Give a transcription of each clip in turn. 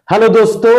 Hello दोस्तों,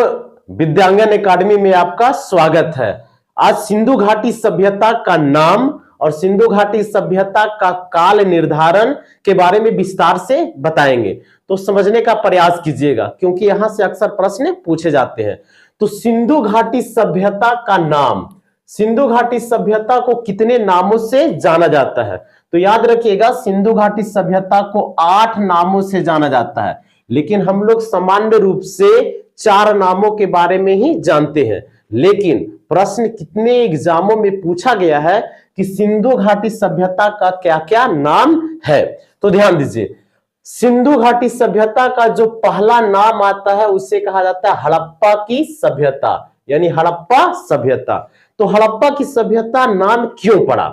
विद्यांगन academy में आपका स्वागत है। आज सिंधु घाटी सभ्यता का नाम और सिंधु घाटी सभ्यता का काल निर्धारण के बारे में विस्तार से बताएंगे, तो समझने का प्रयास कीजिएगा क्योंकि यहां से अक्सर प्रश्न पूछे जाते हैं। तो सिंधु घाटी सभ्यता का नाम, सिंधु घाटी सभ्यता को कितने नामों से जाना जाता है? तो याद रखिएगा, सिंधु घाटी सभ्यता को 8 नामों से जाना जाता है, लेकिन हम लोग सामान्य रूप से 4 नामों के बारे में ही जानते हैं। लेकिन प्रश्न कितने एग्जामों में पूछा गया है कि सिंधु घाटी सभ्यता का क्या क्या नाम है। तो ध्यान दीजिए, सिंधु घाटी सभ्यता का जो पहला नाम आता है उसे कहा जाता है हड़प्पा की सभ्यता, यानी हड़प्पा सभ्यता। तो हड़प्पा की सभ्यता नाम क्यों पड़ा?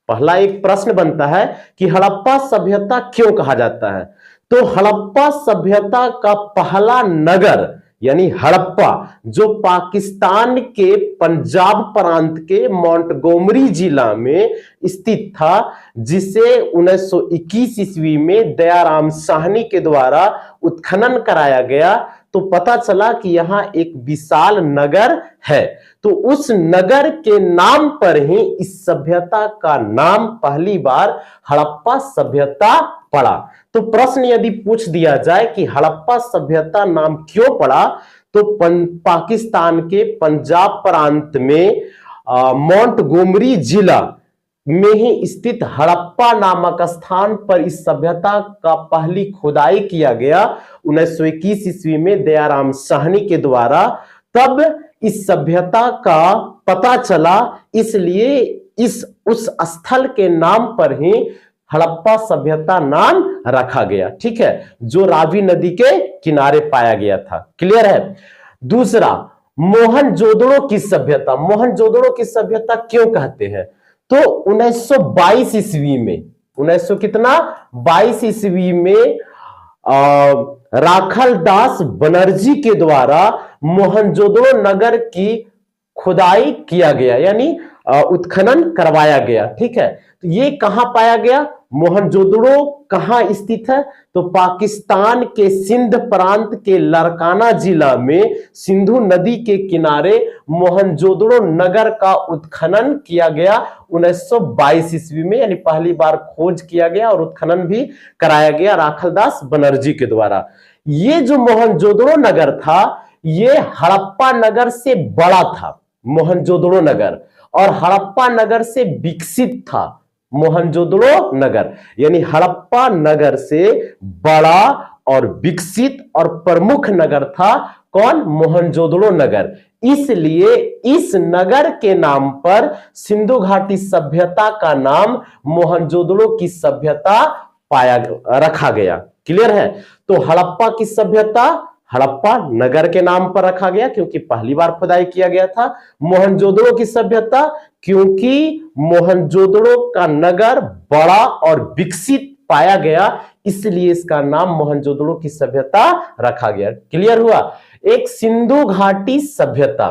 पहला एक प्रश्न बनता है कि हड़प्पा सभ्यता क्यों कहा जाता है। तो हड़प्पा सभ्यता का पहला नगर यानी हड़प्पा, जो पाकिस्तान के पंजाब प्रांत के मोंटगोमरी जिला में स्थित था, जिसे 1921 ईस्वी में दयाराम साहनी के द्वारा उत्खनन कराया गया, तो पता चला कि यहां एक विशाल नगर है। तो उस नगर के नाम पर ही इस सभ्यता का नाम पहली बार हड़प्पा सभ्यता पड़ा। तो प्रश्न यदि पूछ दिया जाए कि हड़प्पा सभ्यता नाम क्यों पड़ा, तो पाकिस्तान के पंजाब प्रांत में मोंटगोमरी जिला में ही स्थित हड़प्पा नामक स्थान पर इस सभ्यता का पहली खुदाई किया गया 1921 ईस्वी में दयाराम साहनी के द्वारा। तब इस सभ्यता का पता चला, इसलिए उस स्थल के नाम पर ही हड़प्पा सभ्यता नाम रखा गया। ठीक है, जो रावी नदी के किनारे पाया गया था। क्लियर है? दूसरा, मोहनजोदड़ो की सभ्यता। मोहनजोदड़ो की सभ्यता क्यों कहते हैं? तो 1922 ईस्वी में 1922 ईस्वी में राखल दास बनर्जी के द्वारा मोहनजोदड़ो नगर की खुदाई किया गया, यानी उत्खनन करवाया गया। ठीक है, तो ये कहां पाया गया? मोहनजोदड़ो कहां स्थित है? तो पाकिस्तान के सिंध प्रांत के लारकाना जिला में सिंधु नदी के किनारे मोहनजोदड़ो नगर का उत्खनन किया गया 1922 ईस्वी में, यानी पहली बार खोज किया गया और उत्खनन भी कराया गया राखलदास बनर्जी के द्वारा। ये जो मोहनजोदड़ो नगर था, ये हड़प्पा नगर से बड़ा था मोहनजोदड़ो नगर, और हड़प्पा नगर से विकसित था मोहनजोदड़ो नगर, यानी हड़प्पा नगर से बड़ा और विकसित और प्रमुख नगर था कौन? मोहनजोदड़ो नगर। इसलिए इस नगर के नाम पर सिंधु घाटी सभ्यता का नाम मोहनजोदड़ो की सभ्यता रखा गया। क्लियर है? तो हड़प्पा की सभ्यता हड़प्पा नगर के नाम पर रखा गया क्योंकि पहली बार खुदाई किया गया था। मोहनजोदड़ो की सभ्यता क्योंकि मोहनजोदड़ो का नगर बड़ा और विकसित पाया गया, इसलिए इसका नाम मोहनजोदड़ो की सभ्यता रखा गया। क्लियर हुआ? एक सिंधु घाटी सभ्यता,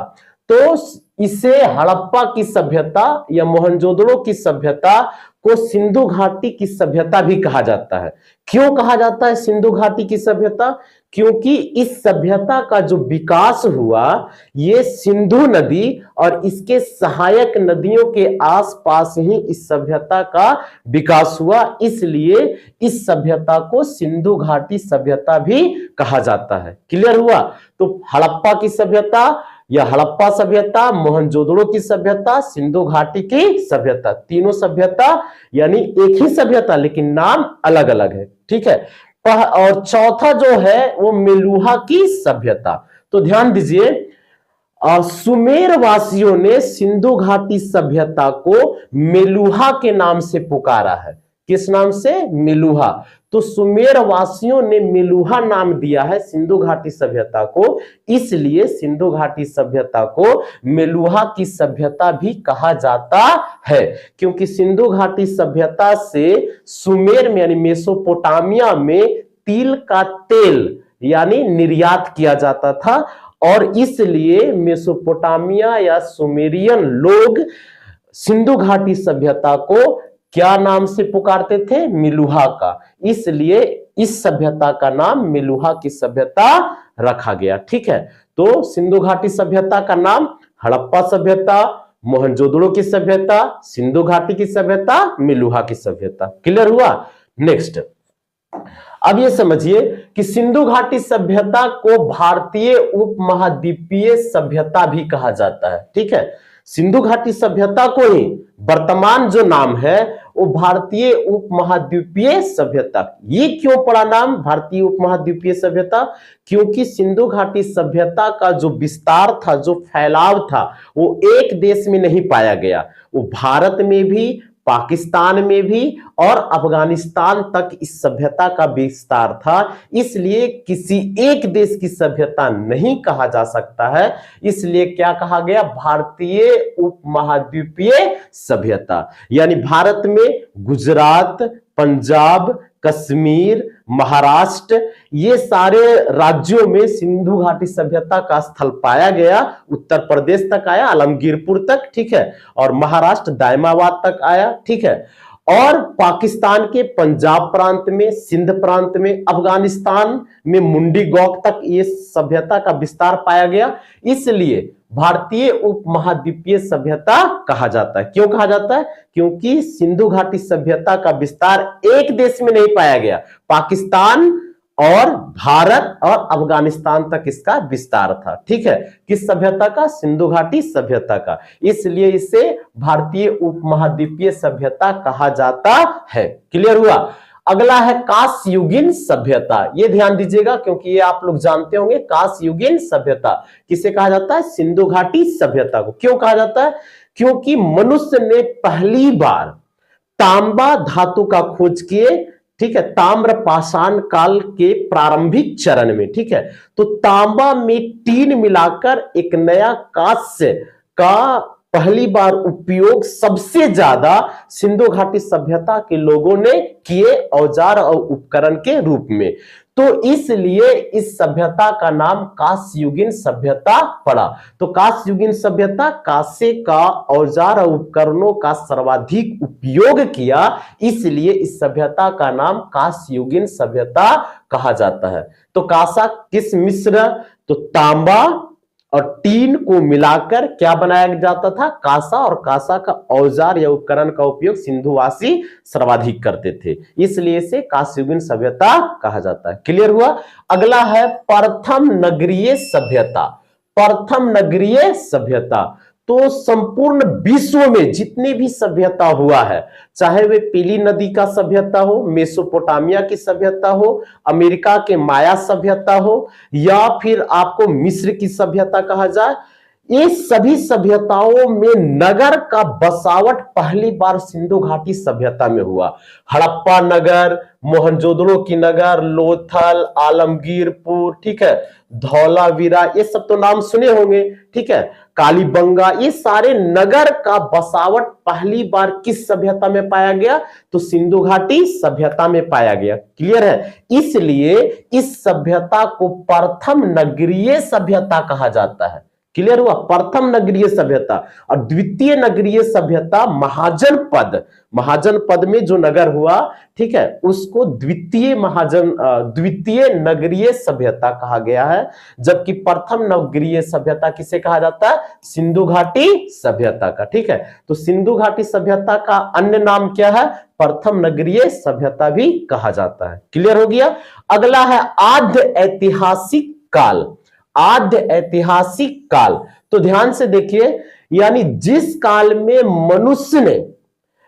तो इसे हड़प्पा की सभ्यता या मोहनजोदड़ो की सभ्यता को सिंधु घाटी की सभ्यता भी कहा जाता है। क्यों कहा जाता है सिंधु घाटी की सभ्यता? क्योंकि इस सभ्यता का जो विकास हुआ, ये सिंधु नदी और इसके सहायक नदियों के आसपास ही इस सभ्यता का विकास हुआ, इसलिए इस सभ्यता को सिंधु घाटी सभ्यता भी कहा जाता है। क्लियर हुआ? तो हड़प्पा की सभ्यता या हड़प्पा सभ्यता, मोहनजोदड़ो की सभ्यता, सिंधु घाटी की सभ्यता, तीनों सभ्यता यानी एक ही सभ्यता लेकिन नाम अलग अलग है। ठीक है, और चौथा जो है वो मेलुहा की सभ्यता। तो ध्यान दीजिए, सुमेर वासियों ने सिंधु घाटी सभ्यता को मेलुहा के नाम से पुकारा है। किस नाम से? मेलुहा। तो सुमेर वासियों ने मेलुहा नाम दिया है सिंधु घाटी सभ्यता को, इसलिए सिंधु घाटी सभ्यता को मेलुहा की सभ्यता भी कहा जाता है, क्योंकि सिंधु घाटी सभ्यता से सुमेर में यानी मेसोपोटामिया में तिल का तेल यानी निर्यात किया जाता था, और इसलिए मेसोपोटामिया या सुमेरियन लोग सिंधु घाटी सभ्यता को क्या नाम से पुकारते थे? मेलुहा का। इसलिए इस सभ्यता का नाम मेलुहा की सभ्यता रखा गया। ठीक है, तो सिंधु घाटी सभ्यता का नाम हड़प्पा सभ्यता, मोहनजोदड़ो की सभ्यता, सिंधु घाटी की सभ्यता, मेलुहा की सभ्यता। क्लियर हुआ? नेक्स्ट, अब ये समझिए कि सिंधु घाटी सभ्यता को भारतीय उपमहाद्वीपीय सभ्यता भी कहा जाता है। ठीक है, सिंधु घाटी सभ्यता को ही वर्तमान जो नाम है वो भारतीय उपमहाद्वीपीय सभ्यता। ये क्यों पड़ा नाम भारतीय उपमहाद्वीपीय सभ्यता? क्योंकि सिंधु घाटी सभ्यता का जो विस्तार था, जो फैलाव था, वो एक देश में नहीं पाया गया, वो भारत में भी, पाकिस्तान में भी और अफगानिस्तान तक इस सभ्यता का विस्तार था। इसलिए किसी एक देश की सभ्यता नहीं कहा जा सकता है, इसलिए क्या कहा गया? भारतीय उपमहाद्वीपीय सभ्यता। यानी भारत में गुजरात, पंजाब, कश्मीर, महाराष्ट्र, ये सारे राज्यों में सिंधु घाटी सभ्यता का स्थल पाया गया। उत्तर प्रदेश तक आया, आलमगीरपुर तक। ठीक है, और महाराष्ट्र दायमाबाद तक आया। ठीक है, और पाकिस्तान के पंजाब प्रांत में, सिंध प्रांत में, अफगानिस्तान में मुंडी गौक तक ये सभ्यता का विस्तार पाया गया। इसलिए भारतीय उपमहाद्वीपीय सभ्यता कहा जाता है। क्यों कहा जाता है? क्योंकि सिंधु घाटी सभ्यता का विस्तार एक देश में नहीं पाया गया, पाकिस्तान और भारत और अफगानिस्तान तक इसका विस्तार था। ठीक है, किस सभ्यता का? सिंधु घाटी सभ्यता का। इसलिए इसे भारतीय उपमहाद्वीपीय सभ्यता कहा जाता है। क्लियर हुआ? अगला है कांस्ययुगीन सभ्यता। ये ध्यान दीजिएगा क्योंकि ये आप लोग जानते होंगे। कांस्ययुगीन सभ्यता किसे कहा जाता है? सिंधु घाटी सभ्यता को। क्यों कहा जाता है? क्योंकि मनुष्य ने पहली बार तांबा धातु का खोज किए। ठीक है, ताम्र पाषाण काल के प्रारंभिक चरण में। ठीक है, तो तांबा में टीन मिलाकर एक नया कांस्य का पहली बार उपयोग सबसे ज्यादा सिंधु घाटी सभ्यता के लोगों ने किए, औजार और उपकरण के रूप में। तो इसलिए इस सभ्यता का नाम कांस्ययुगीन सभ्यता पड़ा। तो कांस्ययुगीन सभ्यता कांसे का औजार और उपकरणों का सर्वाधिक उपयोग किया, इसलिए इस सभ्यता का नाम कांस्ययुगीन सभ्यता कहा जाता है। तो कांसा किस मिश्र? तो तांबा और टीन को मिलाकर क्या बनाया जाता था? कांसा। और कांसा का औजार या उपकरण का उपयोग सिंधुवासी सर्वाधिक करते थे, इसलिए इसे कांस्ययुगीन सभ्यता कहा जाता है। क्लियर हुआ? अगला है प्रथम नगरीय सभ्यता। प्रथम नगरीय सभ्यता तो संपूर्ण विश्व में जितनी भी सभ्यता हुआ है, चाहे वे पीली नदी का सभ्यता हो, मेसोपोटामिया की सभ्यता हो, अमेरिका के माया सभ्यता हो, या फिर आपको मिस्र की सभ्यता कहा जाए, ये सभी सभ्यताओं में नगर का बसावट पहली बार सिंधु घाटी सभ्यता में हुआ। हड़प्पा नगर, मोहनजोदड़ो की नगर, लोथल, आलमगीरपुर, ठीक है, धौलावीरा, ये सब तो नाम सुने होंगे। ठीक है, कालीबंगा, ये सारे नगर का बसावट पहली बार किस सभ्यता में पाया गया? तो सिंधु घाटी सभ्यता में पाया गया। क्लियर है? इसलिए इस सभ्यता को प्रथम नगरीय सभ्यता कहा जाता है। क्लियर हुआ? प्रथम नगरीय सभ्यता। और द्वितीय नगरीय सभ्यता महाजनपद, महाजनपद में जो नगर हुआ, ठीक है, उसको द्वितीय नगरीय सभ्यता कहा गया है। जबकि प्रथम नगरीय सभ्यता किसे कहा जाता है? सिंधु घाटी सभ्यता का। ठीक है, तो सिंधु घाटी सभ्यता का अन्य नाम क्या है? प्रथम नगरीय सभ्यता भी कहा जाता है। क्लियर हो गया? अगला है आद्य ऐतिहासिक काल। आद्य ऐतिहासिक काल तो ध्यान से देखिए, यानी जिस काल में मनुष्य ने,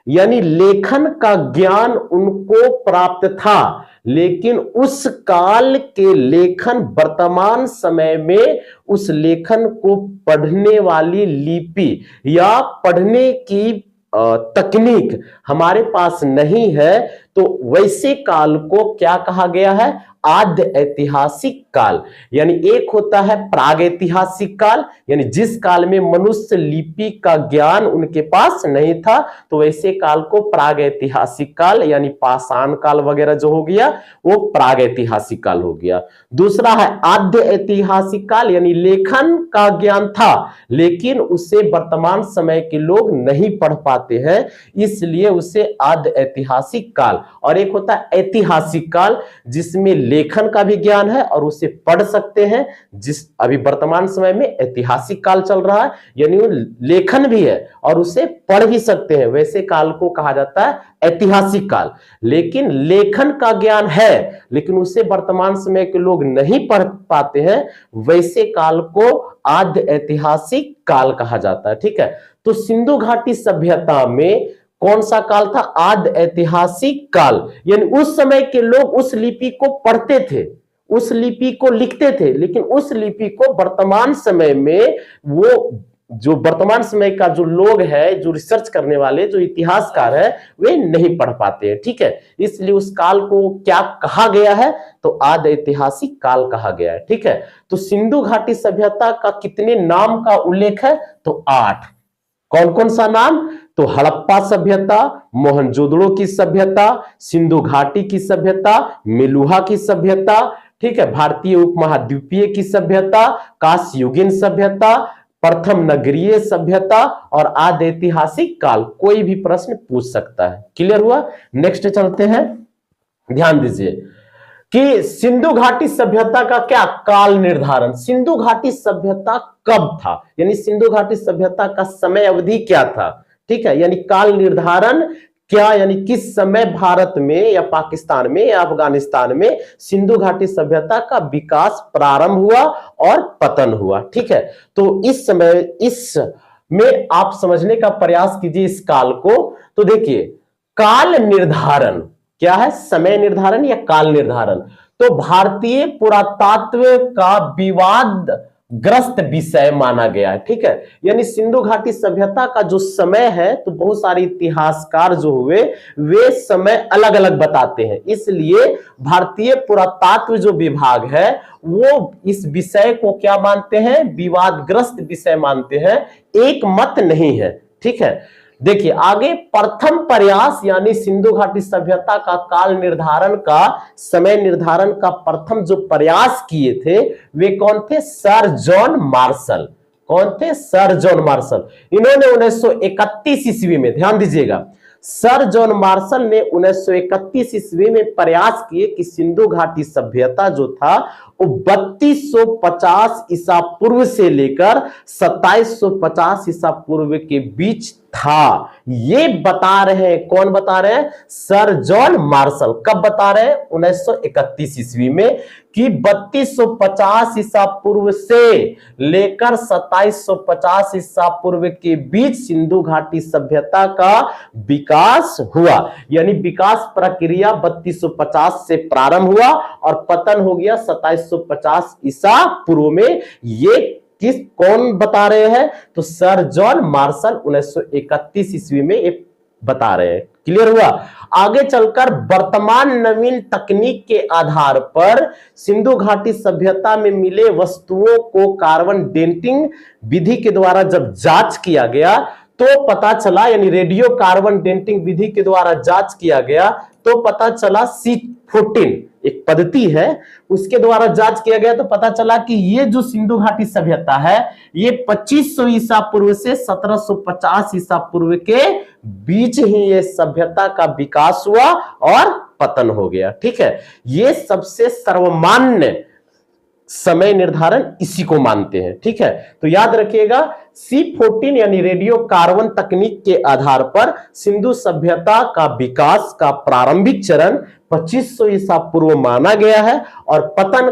यानी लेखन का ज्ञान उनको प्राप्त था, लेकिन उस काल के लेखन वर्तमान समय में उस लेखन को पढ़ने वाली लिपि या पढ़ने की तकनीक हमारे पास नहीं है, तो वैसे काल को क्या कहा गया है? आद्य ऐतिहासिक काल। यानी एक होता है प्रागैतिहासिक काल, यानी जिस काल में मनुष्य लिपि का ज्ञान उनके पास नहीं था, तो वैसे काल को प्रागैतिहासिक काल यानी पाषाण काल वगैरह जो हो गया वो प्रागैतिहासिक काल हो गया। दूसरा है आद्य ऐतिहासिक काल, यानी लेखन का ज्ञान था लेकिन उसे वर्तमान समय के लोग नहीं पढ़ पाते हैं, इसलिए उसे आद्य ऐतिहासिक काल। और एक होता है ऐतिहासिक काल, जिसमें लेखन का भी ज्ञान है और उसे पढ़ सकते हैं। जिस अभी वर्तमान समय में ऐतिहासिक काल चल रहा है, यानी वो लेखन भी है और उसे पढ़ भी सकते हैं, वैसे काल को कहा जाता है ऐतिहासिक काल। लेकिन लेखन का ज्ञान है लेकिन उसे वर्तमान समय के लोग नहीं पढ़ पाते हैं, वैसे काल को आद्य ऐतिहासिक काल कहा जाता है। ठीक है, तो सिंधु घाटी सभ्यता में कौन सा काल था? आद्य ऐतिहासिक काल। यानी उस समय के लोग उस लिपि को पढ़ते थे, उस लिपि को लिखते थे, लेकिन उस लिपि को वर्तमान समय में वो जो वर्तमान समय का जो लोग है, जो रिसर्च करने वाले, जो इतिहासकार है, वे नहीं पढ़ पाते हैं। ठीक है, इसलिए उस काल को क्या कहा गया है? तो आद्य ऐतिहासिक काल कहा गया है। ठीक है, तो सिंधु घाटी सभ्यता का कितने नाम का उल्लेख है? तो 8। कौन कौन सा नाम? तो हड़प्पा सभ्यता, मोहनजोदड़ो की सभ्यता, सिंधु घाटी की सभ्यता, मेलुहा की सभ्यता, ठीक है, भारतीय उपमहाद्वीपीय की सभ्यता, कांस्ययुगीन सभ्यता, प्रथम नगरीय सभ्यता और आद्य ऐतिहासिक काल। कोई भी प्रश्न पूछ सकता है। क्लियर हुआ? नेक्स्ट चलते हैं। ध्यान दीजिए कि सिंधु घाटी सभ्यता का क्या काल निर्धारण, सिंधु घाटी सभ्यता कब था, यानी सिंधु घाटी सभ्यता का समय अवधि क्या था। ठीक है, यानी काल निर्धारण क्या, यानी किस समय भारत में या पाकिस्तान में या अफगानिस्तान में सिंधु घाटी सभ्यता का विकास प्रारंभ हुआ और पतन हुआ। ठीक है, तो इस समय इस में आप समझने का प्रयास कीजिए इस काल को। तो देखिए, काल निर्धारण क्या है? समय निर्धारण या काल निर्धारण। तो भारतीय पुरातत्व का विवाद ग्रस्त विषय माना गया है। ठीक है, यानी सिंधु घाटी सभ्यता का जो समय है, तो बहुत सारे इतिहासकार जो हुए वे समय अलग अलग बताते हैं, इसलिए भारतीय पुरातत्व जो विभाग है वो इस विषय को क्या मानते हैं? विवादग्रस्त विषय मानते हैं, एक मत नहीं है। ठीक है, देखिए आगे, प्रथम प्रयास यानी सिंधु घाटी सभ्यता का काल निर्धारण का समय निर्धारण का प्रथम जो प्रयास किए थे वे कौन थे? Sir John Marshall. कौन थे? Sir John Marshall. इन्होंने 1931 ईस्वी में, ध्यान दीजिएगा, सर जॉन मार्शल ने 1931 ईस्वी में प्रयास किए कि सिंधु घाटी सभ्यता जो था वो 3250 ईसा पूर्व से लेकर 2750 ईसा पूर्व के बीच था। ये बता रहे हैं, कौन बता रहे हैं? Sir John Marshall. कब बता रहे हैं? 1931 ईस्वी में कि 3250 ईसा पूर्व से लेकर 2750 ईसा पूर्व के बीच सिंधु घाटी सभ्यता का विकास हुआ। यानी विकास प्रक्रिया 3250 से प्रारंभ हुआ और पतन हो गया 2750 ईसा पूर्व में। ये किस कौन बता रहे हैं? तो सर जॉन मार्शल 1931 ईस्वी में ये बता रहे हैं। क्लियर हुआ? आगे चलकर वर्तमान नवीन तकनीक के आधार पर सिंधु घाटी सभ्यता में मिले वस्तुओं को कार्बन डेटिंग विधि के द्वारा जब जांच किया गया तो पता चला, यानी रेडियो कार्बन डेटिंग विधि के द्वारा जांच किया गया तो पता चला C14 एक पद्धति है, उसके द्वारा जांच किया गया तो पता चला कि ये जो सिंधु घाटी सभ्यता है ये 2500 ईसा पूर्व से 1750 ईसा पूर्व के बीच ही ये सभ्यता का विकास हुआ और पतन हो गया। ठीक है, ये सबसे सर्वमान्य समय निर्धारण इसी को मानते हैं। ठीक है, तो याद रखिएगा C14 यानी रेडियो कार्बन तकनीक के आधार पर सिंधु सभ्यता का विकास का प्रारंभिक चरण 2500 ईसा पूर्व माना गया है और पतन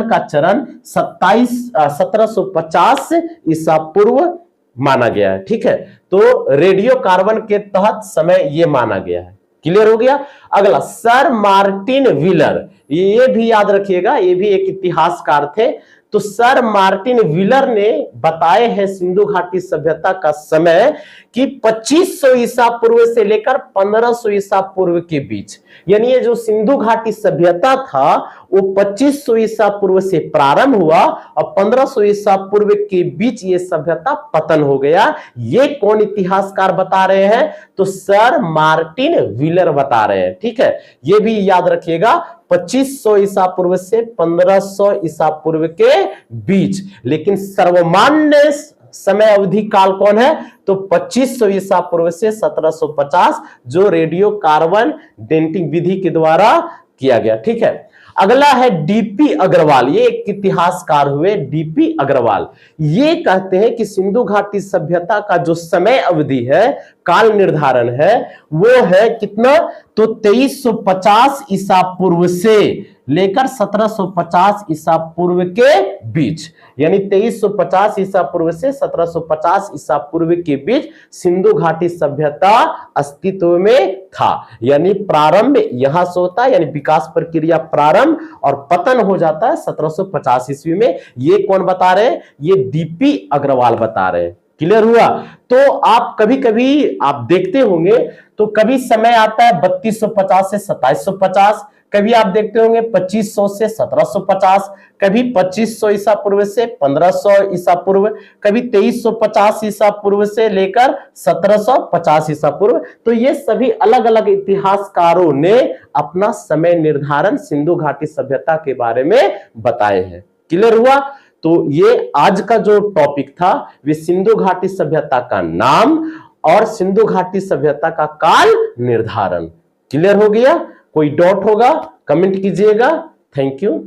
का चरण 1750 ईसा पूर्व माना गया है। ठीक है, तो रेडियो कार्बन के तहत समय यह माना गया है। क्लियर हो गया? अगला, सर मार्टिन व्हीलर, ये भी याद रखिएगा, ये भी एक इतिहासकार थे। तो सर मार्टिन व्हीलर ने बताए हैं सिंधु घाटी सभ्यता का समय कि 2500 ईसा पूर्व से लेकर 1500 ईसा पूर्व के बीच। यानी ये जो सिंधु घाटी सभ्यता था वो 2500 ईसा पूर्व से प्रारंभ हुआ और 1500 ईसा पूर्व के बीच ये सभ्यता पतन हो गया। ये कौन इतिहासकार बता रहे हैं? तो सर मार्टिन व्हीलर बता रहे हैं। ठीक है, ये भी याद रखिएगा, 2500 ईसा पूर्व से 1500 ईसा पूर्व के बीच। लेकिन सर्वमान्य समय अवधि काल कौन है? तो 2500 ईसा पूर्व से 1750, जो रेडियो कार्बन डेटिंग विधि के द्वारा किया गया। ठीक है, अगला है डीपी अग्रवाल। ये एक इतिहासकार हुए डीपी अग्रवाल। ये कहते हैं कि सिंधु घाटी सभ्यता का जो समय अवधि है, काल निर्धारण है, वो है कितना? तो 2350 ईसा पूर्व से लेकर 1750 ईसा पूर्व के बीच, यानी 2350 ईसा पूर्व से 1750 ईसा पूर्व के बीच सिंधु घाटी सभ्यता अस्तित्व में था। यानी प्रारंभ यहां से होता है, यानी विकास प्रक्रिया प्रारंभ और पतन हो जाता है 1750 ईस्वी में। ये कौन बता रहे हैं? ये डीपी अग्रवाल बता रहे हैं। क्लियर हुआ? तो आप कभी कभी आप देखते होंगे, तो कभी समय आता है 3250 से 2750, कभी आप देखते होंगे 2500 से 1750, कभी 2500 ईसा पूर्व से 1500 ईसा पूर्व, कभी 2350 ईसा पूर्व से लेकर 1750 ईसा पूर्व। तो ये सभी अलग अलग इतिहासकारों ने अपना समय निर्धारण सिंधु घाटी सभ्यता के बारे में बताए हैं। क्लियर हुआ? तो ये आज का जो टॉपिक था, वे सिंधु घाटी सभ्यता का नाम और सिंधु घाटी सभ्यता का काल निर्धारण। क्लियर हो गया? कोई डाउट होगा कमेंट कीजिएगा। Thank you.